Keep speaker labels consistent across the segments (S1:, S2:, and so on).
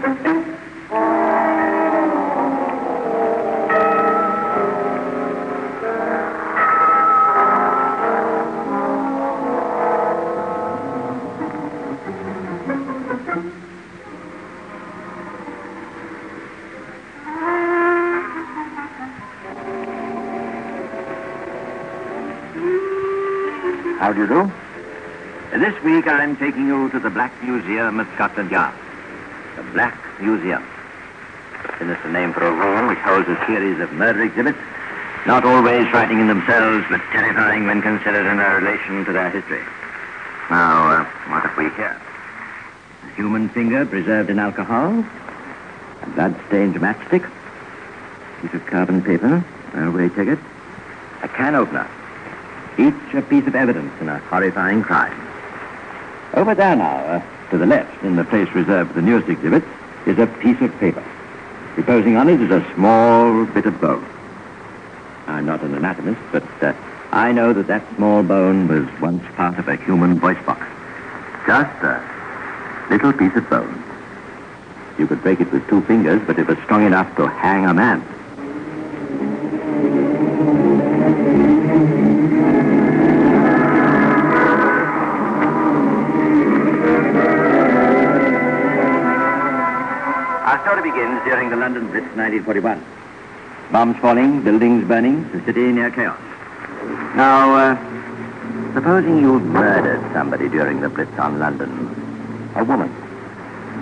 S1: How do you do? This week I'm taking you to the Black Museum at Scotland Yard. The Black Museum. Sinister name for a room which holds a series of murder exhibits, not always frightening in themselves, but terrifying when considered in their relation to their history. Now, what have we here? A human finger preserved in alcohol, a blood-stained matchstick, a piece of carbon paper, railway ticket, a can opener. Each a piece of evidence in a horrifying crime. Over there now, to the left, in the place reserved for the newest exhibit, is a piece of paper. Reposing on it is a small bit of bone. I'm not an anatomist, but I know that that small bone was once part of a human voice box. Just a little piece of bone. You could break it with 2 fingers, but it was strong enough to hang a man. Our story begins during the London Blitz 1941. Bombs falling, buildings burning, the city near chaos. Now, supposing you'd murdered somebody during the Blitz on London, a woman,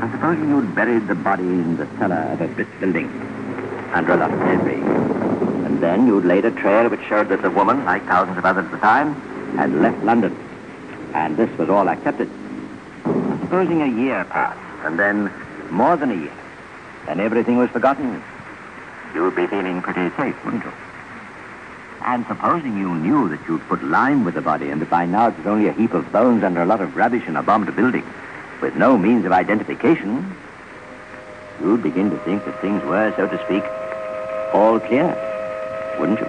S1: and supposing you'd buried the body in the cellar of a Blitz building under a lot of debris, and then you'd laid a trail which showed that the woman, like thousands of others at the time, had left London, and this was all accepted. And supposing a year passed, and then more than a year, and everything was forgotten, you'd be feeling pretty safe, wouldn't you? And supposing you knew that you'd put lime with the body and that by now it was only a heap of bones under a lot of rubbish in a bombed building with no means of identification, you'd begin to think that things were, so to speak, all clear, wouldn't you?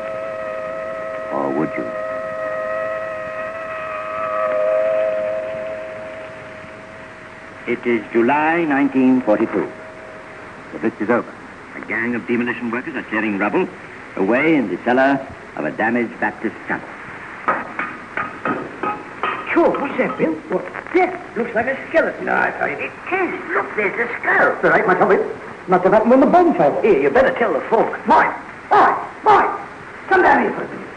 S1: Or would you? It is July 1942. The Blitz is over. A gang of demolition workers are clearing rubble away in the cellar of a damaged Baptist chapel.
S2: Sure, what's that, Bill? What? That looks like a skeleton.
S3: No, I tell you, it is. Look, there's a skull.
S2: All right, myself, it must have happened when the bomb fell.
S3: Here, you better tell the foreman.
S2: Boy! Come down here for a minute.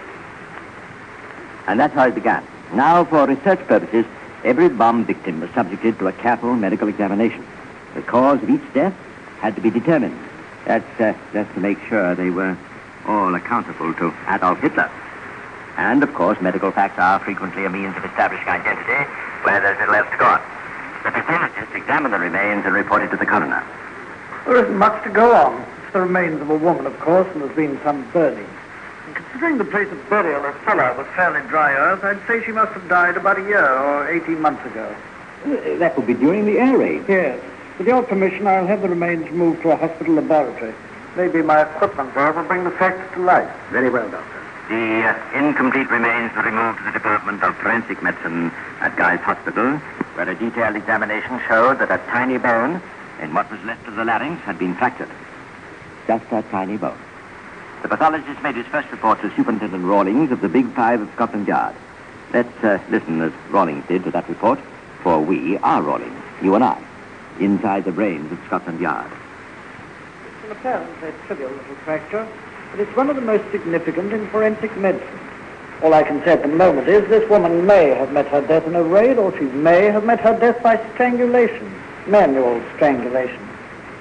S1: And that's how it began. Now, for research purposes, every bomb victim was subjected to a careful medical examination. The cause of each death had to be determined. That's just to make sure they were all accountable to Adolf Hitler. And, of course, medical facts are frequently a means of establishing identity where there's little else to go on. The pathologist examined the remains and reported to the coroner.
S2: There isn't much to go on. It's the remains of a woman, of course, and there's been some burning. And considering the place of burial, the cellar, was fairly dry earth, I'd say she must have died about a year or 18 months ago.
S1: That would be during the air raid.
S2: Yes. With your permission, I'll have the remains moved to a hospital laboratory. Maybe my equipment there will bring the facts to light.
S1: Very well, Doctor. The incomplete remains were removed to the Department of Forensic Medicine at Guy's Hospital, where a detailed examination showed that a tiny bone in what was left of the larynx had been fractured. Just a tiny bone. The pathologist made his first report to Superintendent Rawlings of the Big Five of Scotland Yard. Let's listen as Rawlings did to that report, for we are Rawlings, you and I, inside the brains of Scotland Yard.
S2: It's an apparently trivial little fracture, but it's one of the most significant in forensic medicine. All I can say at the moment is this woman may have met her death in a raid, or she may have met her death by strangulation, manual strangulation.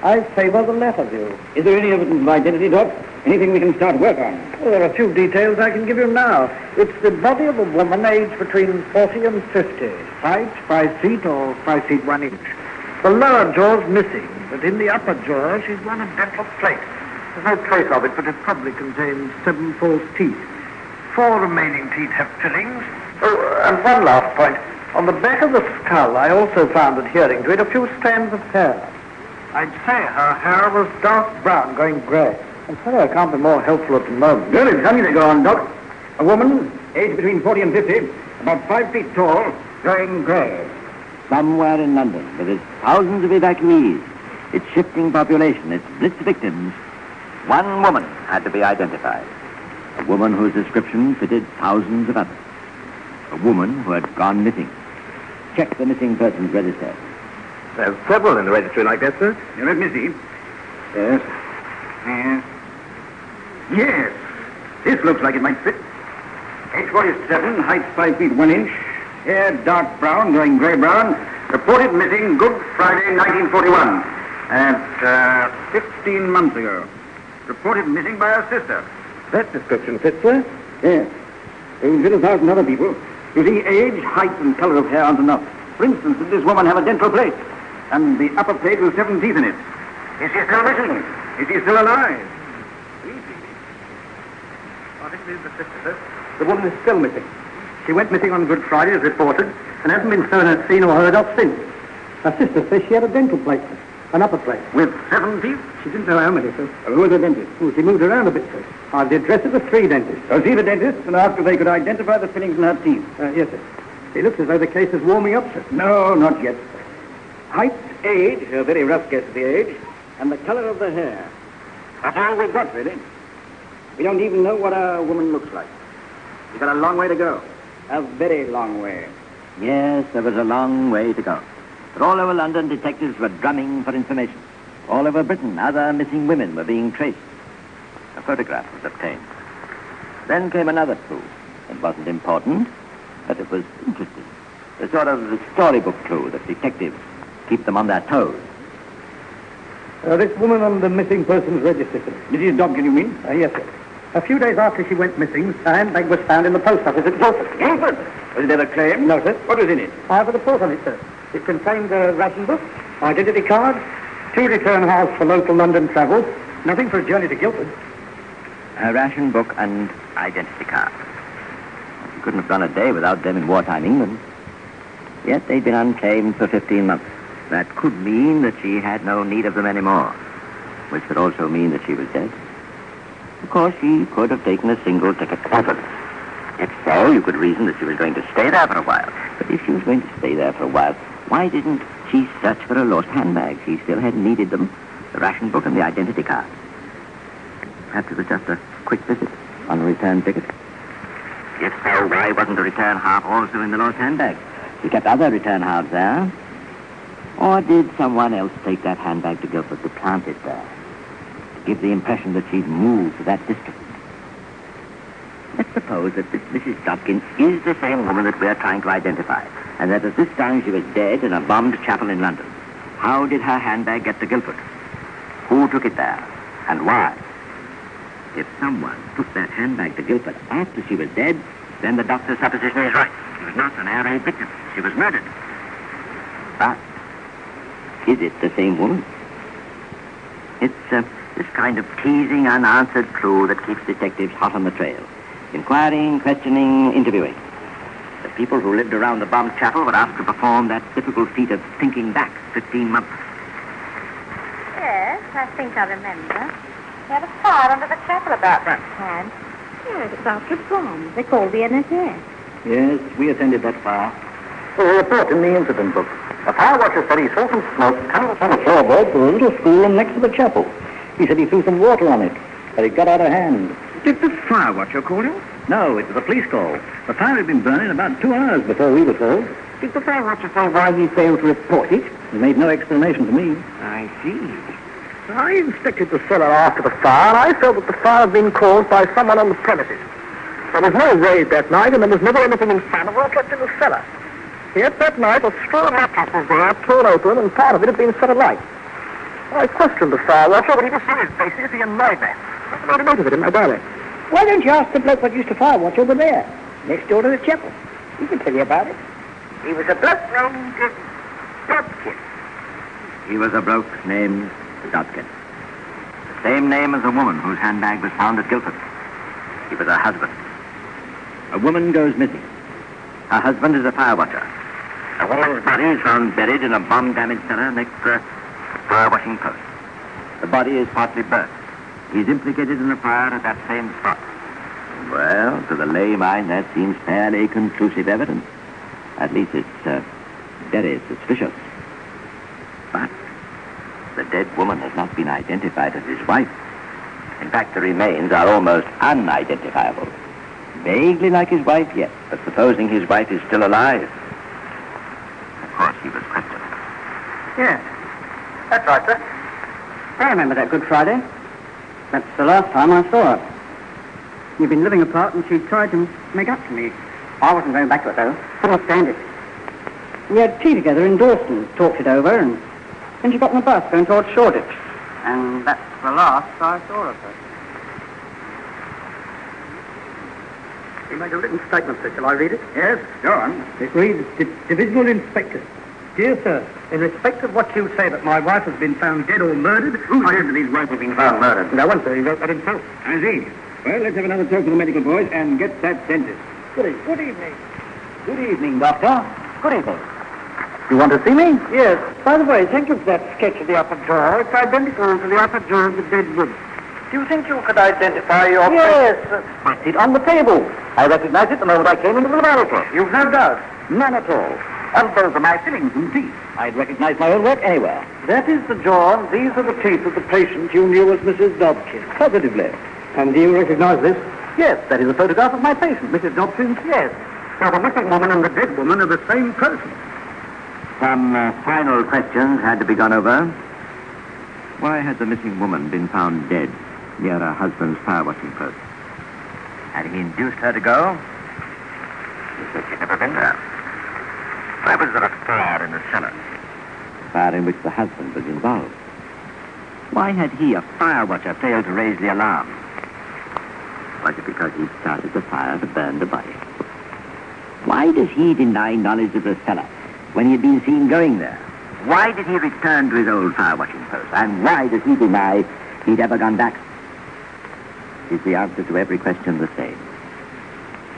S2: I favor the latter view.
S1: Is there any evidence of identity, Doc? Anything we can start work on?
S2: Well, there are a few details I can give you now. It's the body of a woman aged between 40 and 50. Height, 5 feet or 5 feet 1 inch. The lower jaw's missing, but in the upper jaw she's worn a dental plate. There's no trace of it, but it probably contains 7 false teeth. 4 remaining teeth have fillings. Oh, and one last point. On the back of the skull, I also found adhering to it a few strands of hair. I'd say her hair was dark brown, going grey. I'm sorry I can't be more helpful at the moment.
S1: Good, it's something to go on, Doc. A woman, aged between 40 and 50, about 5 feet tall, going grey. Somewhere in London, where there's thousands of evacuees, its shifting population, its blitz victims, one woman had to be identified. A woman whose description fitted thousands of others. A woman who had gone missing. Check the missing persons register.
S4: There's several in the registry like that, sir.
S5: You let me see. Yes. Yes. Yes. This looks like it might fit. Age 47, height 5 feet 1 inch, hair dark brown, going gray-brown. Reported missing Good Friday, 1941. At 15 months ago. Reported missing by her sister.
S4: That description fits, sir.
S5: Yes. There fit 1,000 other people. You see, age, height, and color of hair aren't enough. For instance, did this woman have a dental plate? And the upper plate with 7 teeth in it. Is she still missing? Is she still alive?
S4: Oh, this is the sister, sir. The woman is still missing. She went missing on Good Friday, as reported, and hasn't been seen or heard of since. Her sister says she had a dental plate, an upper plate.
S5: With 7 teeth?
S4: She didn't know how many, sir.
S5: Who was the dentist?
S4: Oh, she moved around a bit, sir. The address of the 3 dentists.
S5: So see the dentist and ask if they could identify the fillings in her teeth.
S4: Yes, sir. It looks as though the case is warming up, sir.
S5: No, not yet. Height, age, a very rough guess of the age, and the color of the hair. That's all we've got, really. We don't even know what a woman looks like. We've got a long way to go. A very long way.
S1: Yes, there was a long way to go. But all over London, detectives were drumming for information. All over Britain, other missing women were being traced. A photograph was obtained. Then came another clue. It wasn't important, but it was interesting. A sort of storybook clue that detectives keep them on their toes.
S4: This woman on the missing persons register, sir.
S5: Mrs. Dobkin, you mean?
S4: Yes, sir. A few days after she went missing, her handbag was found in the post office at Guildford.
S5: Guildford? Was there a claim?
S4: No, sir.
S5: What was in it?
S4: I have a report on it, sir. It contained a ration book, identity card, 2 return halves for local London travel, nothing for a journey to Guildford.
S1: A ration book and identity card. She couldn't have gone a day without them in wartime England. Yet they'd been unclaimed for 15 months. That could mean that she had no need of them anymore, which could also mean that she was dead. Of course, she could have taken a single ticket to heaven. If so, you could reason that she was going to stay there for a while. But if she was going to stay there for a while, why didn't she search for a lost handbag? She still had needed them, the ration book and the identity card. Perhaps it was just a quick visit on a return ticket. If so, why wasn't the return half also in the lost handbag? She kept other return halves there. Or did someone else take that handbag to Guildford to plant it there? To give the impression that she'd moved to that district. Let's suppose that this Mrs. Dobkin is the same woman that we're trying to identify, and that at this time she was dead in a bombed chapel in London. How did her handbag get to Guildford? Who took it there, and why? If someone took that handbag to Guildford after she was dead, then the doctor's supposition is right. She was not an air raid victim. She was murdered. But is it the same woman? It's this kind of teasing, unanswered clue that keeps detectives hot on the trail. Inquiring, questioning, interviewing. The people who lived around the bombed chapel were asked to perform that difficult feat of thinking back 15 months.
S6: Yes, I think I remember. They had a fire under the chapel about that time. Yes, it's after a bomb. They called the NSA.
S5: Yes, we attended that fire. There's a report in the incident book. A fire watcher said he saw some smoke coming from a floorboard to a little school next to the chapel. He said he threw some water on it, but it got out of hand.
S2: Did the fire watcher call him?
S5: No, it was a police call. The fire had been burning about 2 hours before we were told.
S2: Did the fire watcher say why he failed to report it?
S5: He made no explanation to me.
S2: I see.
S4: I inspected the cellar after the fire, and I felt that the fire had been caused by someone on the premises. There was no raid that night, and there was never anything inflammable kept in the cellar. Yet that night, a straw mattress was there, torn open, and part of it had been set alight. I questioned the fire watcher, but he decided basically annoyed me. I made a note of it in my diary.
S2: Why don't you ask the bloke what used to fire watch over there, next door to the chapel? He can tell you about it.
S3: He was a bloke named Dobkin.
S1: He was a bloke named Dobkin. The same name as the woman whose handbag was found at Guildford. He was her husband. A woman goes missing. Her husband is a fire watcher. A woman's body is found buried in a bomb-damaged cellar next to a fire-washing post. The body is partly burnt. He's implicated in the fire at that same spot. Well, to the lay mind, that seems fairly conclusive evidence. At least it's very suspicious. But the dead woman has not been identified as his wife. In fact, the remains are almost unidentifiable. Vaguely like his wife, yes, but supposing his wife is still alive. Of course, he was questioned.
S2: Yes. That's right, sir. I remember that Good Friday. That's the last time I saw her. You've been living apart and she tried to make up to me. I wasn't going back to it, though. Couldn't stand it. We had tea together in Dawson, talked it over, and then she got on the bus going towards Shoreditch. And that's the last I saw of her. You made a written statement, sir. Shall I read it?
S5: Yes, go on.
S2: It reads, Divisional Inspector. Dear sir, in respect of what you say that my wife has been found dead or murdered...
S5: Who says that his wife has been found murdered?
S2: No one, sir. He wrote that himself.
S5: I see. Well, let's have another talk to the medical boys and get that dentist.
S2: Good evening.
S1: Good evening, Doctor. Good evening.
S2: You want to see me? Yes. By the way, thank you for that sketch of the upper jaw. It's identical to the upper jaw of the dead woman. Do you think you could identify your... Yes. That's it on the table. I recognized it the moment I came into the laboratory. You've no doubt? None at all. And those are my fillings and teeth.
S1: I'd recognize my own work anywhere.
S2: That is the jaw, and these are the teeth of the patient you knew as Mrs. Dobkin.
S1: Positively.
S2: And do you recognize this?
S1: Yes, that is a photograph of my patient, Mrs. Dobkin.
S2: Yes. So the missing woman and the dead woman are the same person.
S1: Some final questions had to be gone over. Why had the missing woman been found dead near her husband's fire-watching post? Had he induced her to go? He said she'd never been there. Why was there a fire in the cellar? A fire in which the husband was involved. Why had he, a fire watcher, failed to raise the alarm? Was it because he'd started the fire to burn the body? Why does he deny knowledge of the cellar when he had been seen going there? Why did he return to his old fire-watching post? And why does he deny he'd ever gone back? Is the answer to every question the same?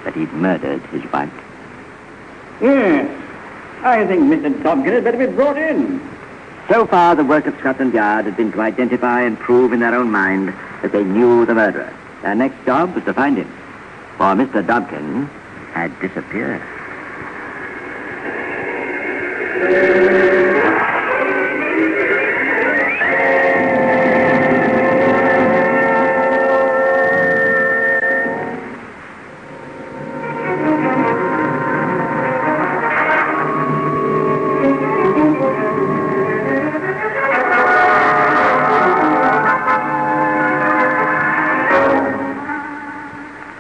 S1: That he'd murdered his wife?
S2: Yes. I think Mr. Dobkin had better be brought in.
S1: So far, the work of Scotland Yard had been to identify and prove in their own mind that they knew the murderer. Their next job was to find him. For Mr. Dobkin had disappeared.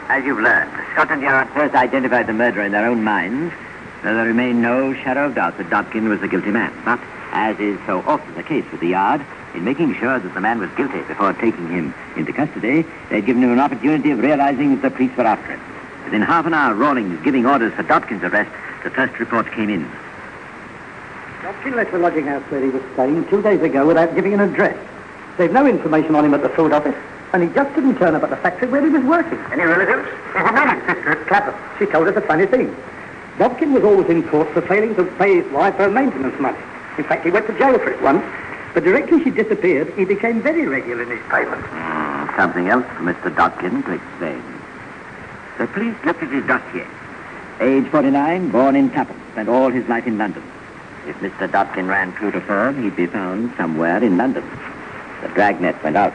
S1: As you've learned, Scotland Yard first identified the murderer in their own minds, though there remained no shadow of doubt that Dobkin was the guilty man. But, as is so often the case with the Yard, in making sure that the man was guilty before taking him into custody, they'd given him an opportunity of realizing that the police were after him. Within half an hour, Rawlings giving orders for Dobkin's arrest, the first reports came in.
S2: Dobkin left the lodging house where he was staying 2 days ago without giving an address. They've no information on him at the food office, and he just didn't turn up at the factory where he was working.
S5: Any relatives?
S2: There's a married sister at Clapham. She told us a funny thing. Dobkin was always in court for failing to pay his wife her maintenance money. In fact, he went to jail for it once, but directly she disappeared, he became very regular in his payments.
S1: Something else for Mr. Dobkin to explain. The police looked at his dossier. Age 49, born in Clapham, spent all his life in London. If Mr. Dobkin ran true to form, he'd be found somewhere in London. The Dragnet went out.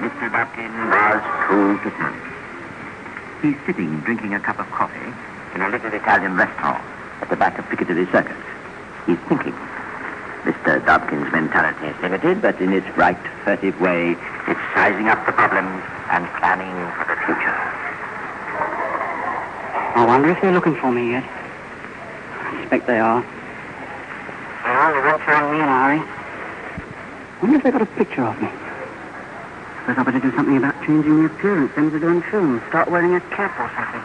S1: Mr. Dobkin was true to form. He's sitting drinking a cup of coffee in a little Italian restaurant at the back of Piccadilly Circus. He's thinking. Mr. Dobkin's mentality is limited, but in its bright, furtive way, it's sizing up the problems and planning for the future.
S2: I wonder if they're looking for me yet. I expect they are. Well, they won't find me in a hurry. I wonder if they got a picture of me. Suppose I better do something about changing the appearance, then to do in film. Start wearing a cap or something.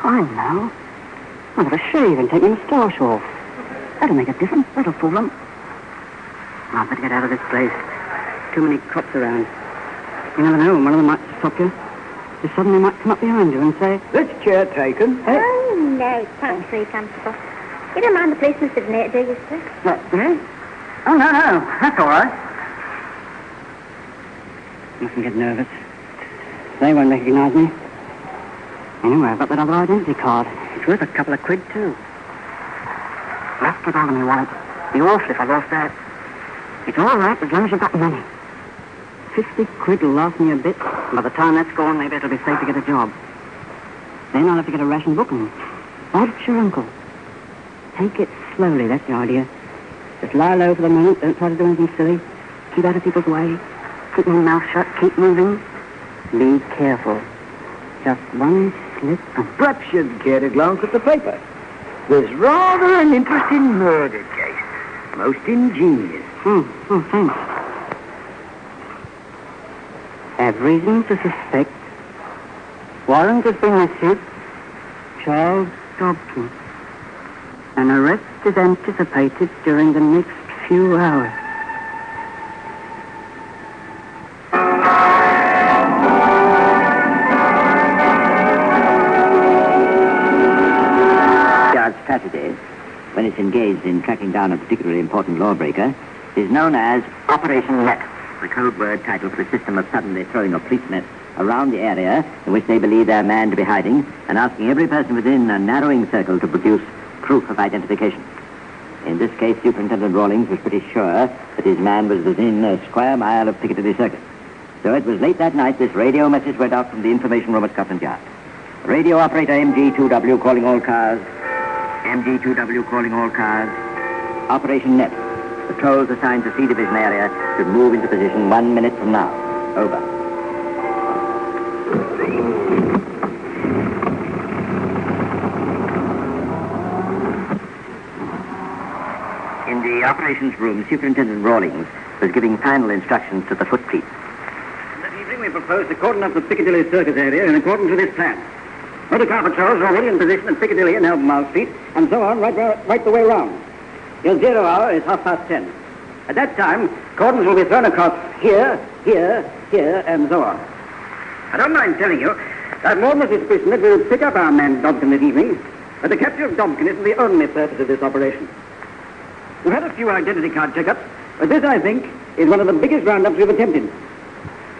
S2: I know. I'll have a shave and take my moustache off. That'll make a difference. That'll fool them. I'll better get out of this place. Too many cops around. You never know when one of them might stop you. They suddenly might come up behind you and say, "This chair taken." Eh?
S6: Oh, no, it's quite very comfortable. You don't mind the policeman sitting there, do you, sir?
S2: Eh? Oh, no, that's all right. Mustn't get nervous. They won't recognize me.
S7: Anyway, I've got that other identity card. It's worth a couple of quid, too. Left it on in my wallet. Be awful if I lost that. It's all right as long as you've got money. 50 quid will last me a bit. By the time that's gone, maybe it'll be safe to get a job. Then I'll have to get a ration book and watch your uncle. Take it slowly, that's the idea. Just lie low for the moment, don't try to do anything silly. Keep out of people's way. Keep your mouth shut, keep moving. Be careful. Just one slip and...
S2: Perhaps you'd care to glance at the paper. There's rather an interesting murder case. Most ingenious.
S7: Oh, thanks. Have reason to suspect. Warrant has been issued. Charles Dobkin. An arrest is anticipated during the next few hours.
S1: Strategy, when it's engaged in tracking down a particularly important lawbreaker, is known as Operation Net, the code word title for a system of suddenly throwing a police net around the area in which they believe their man to be hiding and asking every person within a narrowing circle to produce proof of identification. In this case, Superintendent Rawlings was pretty sure that his man was within a square mile of Piccadilly Circus. So it was late that night this radio message went out from the information room at Scotland Yard. Radio operator MG2W calling all cars. MG2W calling all cars. Operation Net. Patrols assigned to C Division area should move into position 1 minute from now. Over. In the operations room, Superintendent Rawlings was giving final instructions to the foot police.
S5: This evening we propose to cordon up the Piccadilly Circus area in accordance with this plan. Motor car patrols are already in position at Piccadilly and Albemarle Street, and so on, right the way round. Your 0 hour is 10:30. At that time, cordons will be thrown across here, and so on. I don't mind telling you that more than a suspicion that we will pick up our man Dobkin this evening, but the capture of Dobkin isn't the only purpose of this operation. We've had a few identity card checkups, but this, I think, is one of the biggest roundups we've attempted.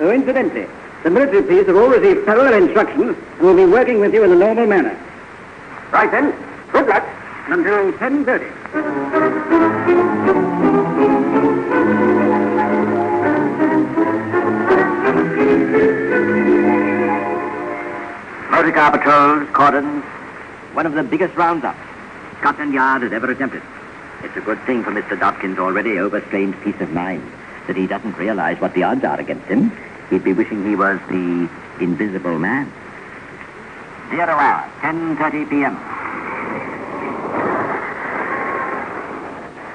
S5: Oh, incidentally, the military police have all received parallel instructions and will be working with you in a normal manner. Right then, good luck until 10:30.
S1: Motor car patrols, cordons, one of the biggest roundups Scotland Yard has ever attempted. It's a good thing for Mr. Dobkin's already overstrained peace of mind that he doesn't realize what the odds are against him. He'd be wishing he was the invisible man. 0 hour, 10:30 p.m.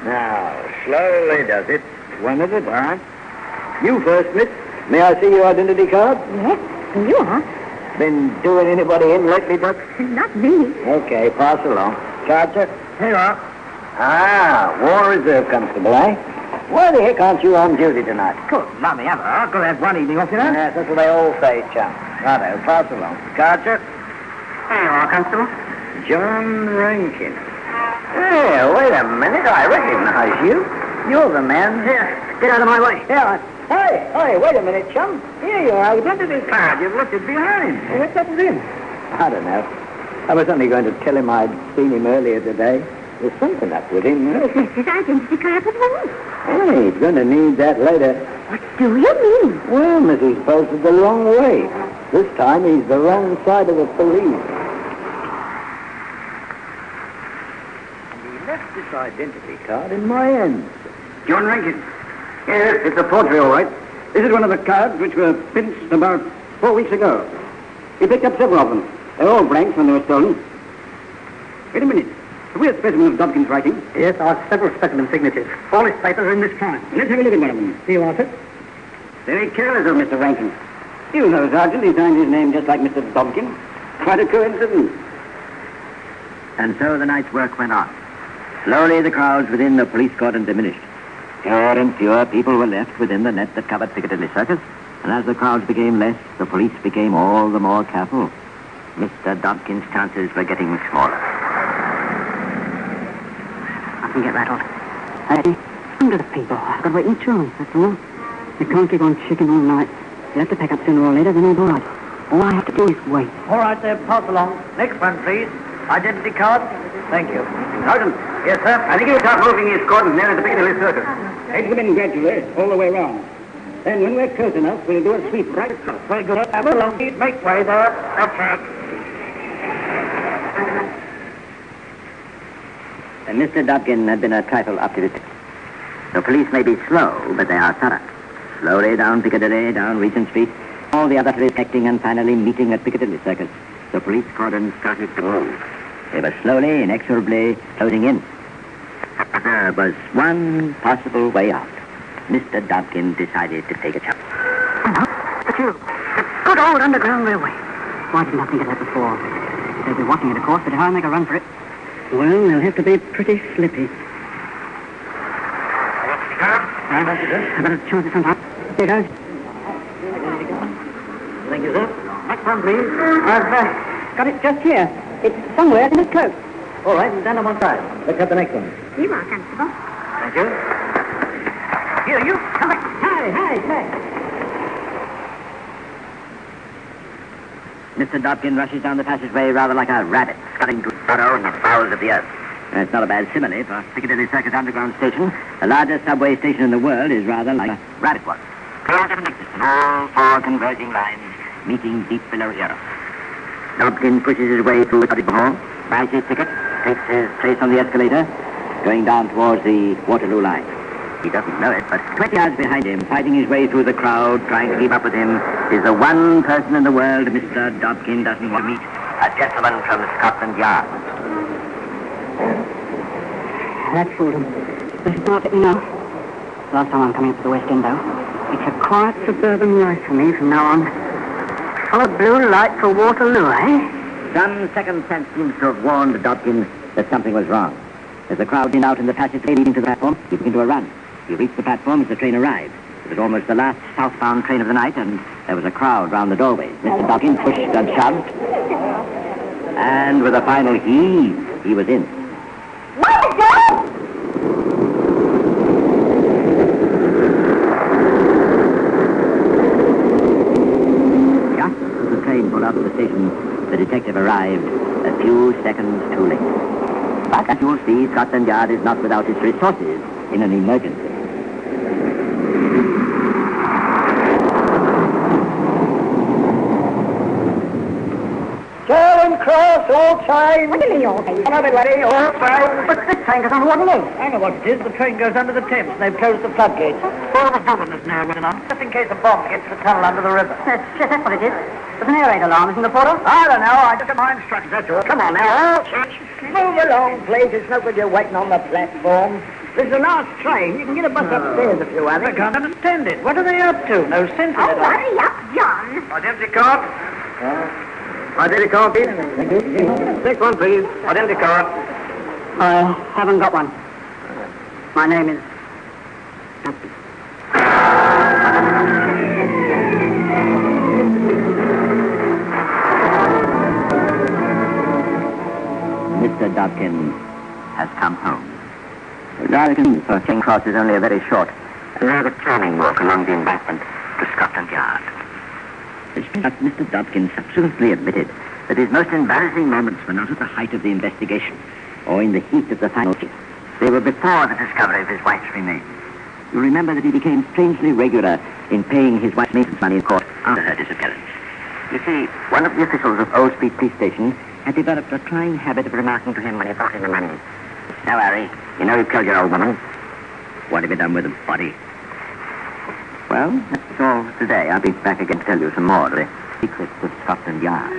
S2: Now, slowly does it. One at a time. You first, miss. May I see your identity card?
S6: Yes, here you are.
S2: Been doing anybody in lately, Brook?
S6: Not me.
S2: Okay, pass along. Charger?
S5: Here you are.
S2: Ah, War Reserve Constable, eh? Why the heck aren't you on duty tonight?
S5: Good lummy, ever. I've got to have one evening off, you know.
S2: Yes, that's what they all say, chum. Righto, pass along. Charger?
S5: Here you are, Constable.
S2: John Rankin. Hey, wait a minute. I recognize you. You're the man.
S5: Here, get out of my way.
S2: Yeah. Hey, wait a minute, chum. Here you are. Identity card. You've left it behind.
S5: Well, what's up with him?
S2: I don't know. I was only going to tell him I'd seen him earlier today. There's something up with him.
S6: His identity card at home.
S2: Hey, he's going to need that later.
S6: What do you mean?
S2: Well, Mrs. Posted the wrong way. This time he's the wrong side of the police. He left this identity card in my hands.
S5: John Rankin. Yes, it's a forgery, all right. This is one of the cards which were pinched about 4 weeks ago. He picked up several of them. They're all blanks when they were stolen. Wait a minute. Have we a specimen of Dobkin's writing?
S7: Yes, I have several specimen signatures. All his papers are in this time.
S5: Let's have a look at one of them.
S7: Do you want it?
S5: Very careless of Mr. Rankin. You know, Sergeant, he signed his name just like Mr. Dobkin. Quite a coincidence.
S1: And so the night's work went on. Slowly the crowds within the police cordon diminished. Fewer and fewer people were left within the net that covered Piccadilly Circus, and as the crowds became less, the police became all the more careful. Mr. Dobkin's chances were getting smaller.
S7: I can get rattled. Hey, under the people. I've got to wait insurance, that's all. You can't keep on chicken all night. You'll have to pack up sooner or later, then he'll be all right. All I have to do is wait.
S2: All right, there, pass along. Next one, please. Identity card. Thank you.
S5: Sergeant.
S2: Yes, sir.
S5: I think he'll start moving his cordons near the Piccadilly Circus. Edge them in gradually, all the way round. Then when we're close enough, we'll do a sweep right across.
S2: Very good. Have a long seat. Make way there. That's right.
S1: Mr. Dobkin had been a trifle optimistic. The police may be slow, but they are thorough. Slowly down Piccadilly, down Regent Street, all the others reflecting and finally meeting at Piccadilly Circus. The police cordon started to move. They were slowly, inexorably closing in. But there was one possible way out. Mr. Dobkin decided to take a chance.
S7: Hello, it's you. The good old Underground Railway. Why didn't I think of that before? They'll be watching it, of course, but if I make a run for it... Well, they'll have to be pretty slippy. I better choose it sometime. Here goes.
S2: Thank you, sir. Next one, please.
S7: I've got it just here. It's somewhere in this coat.
S2: All right, stand on one side. Let's have the next one.
S6: You are comfortable.
S2: Thank you. Here, you. Come back. Hi.
S1: Mr. Dobkin rushes down the passageway rather like a rabbit, scuttling to a burrow in the bowels of the earth. It's not a bad simile for Piccadilly Circus Underground Station. The largest subway station in the world is rather like a rabbit one. Close and existent, all four converging lines meeting deep below here. Dobkin pushes his way through the crowded hall, buys his ticket, takes his place on the escalator, going down towards the Waterloo line. He doesn't know it, but 20 yards behind him, fighting his way through the crowd, trying to keep up with him, is the one person in the world Mr. Dobkin doesn't want to meet, a gentleman from Scotland Yard.
S7: That fooled him. But it's not, you know. Last time I'm coming up to the West End, though. It's a quiet suburban life for me from now on. Follow blue light for Waterloo, eh?
S1: Some second sense seems to have warned Dobkin that something was wrong. As the crowd thinned out in the passageway leading to the platform, he began to a run. He reached the platform as the train arrived. It was almost the last southbound train of the night, and there was a crowd round the doorways. Mr. Dobkin pushed and shoved, and with a final heave, he was in. Just as the train pulled out of the station, the detective arrived a few seconds too late. But as you'll see, Scotland Yard is not without its resources in an emergency.
S2: Charing Cross, all time.
S6: What do you mean, all time?
S2: Everybody, all time.
S7: But this train goes on Waterloo.
S2: I know what it is. The train goes under the Thames, and they've closed the floodgates. All the governors now running on, just in case a bomb gets the tunnel under the river.
S7: That's what it is. There's an air raid alarm, isn't there, Porter?
S2: I don't know. I just got my instructions, that's all. Come on now, all church. Move along, please. It's no good you're waiting on the platform. This is the last train. You can get a bus upstairs if you want it. I can't understand it. What are they up to? No sense in it.
S6: Hurry up, John.
S2: Identity card. Identity card, please. Thank you. Next one, please. Identity card.
S7: I haven't got one. My name is...
S1: Mr. Dobkin has come home. The direction for Charing Cross is only a very short and rather charming walk along the embankment to Scotland Yard. But Mr. Dobkin subsequently admitted that his most embarrassing moments were not at the height of the investigation or in the heat of the final case. They were before the discovery of his wife's remains. You remember that he became strangely regular in paying his wife's maintenance money in court after her disappearance. You see, one of the officials of Old Street Police Station had developed a trying habit of remarking to him when he brought in the money, "Now, Harry, you know you killed your old woman. What have you done with the body?" Well, that's all today. I'll be back again to tell you some more of the secrets of Scotland Yard.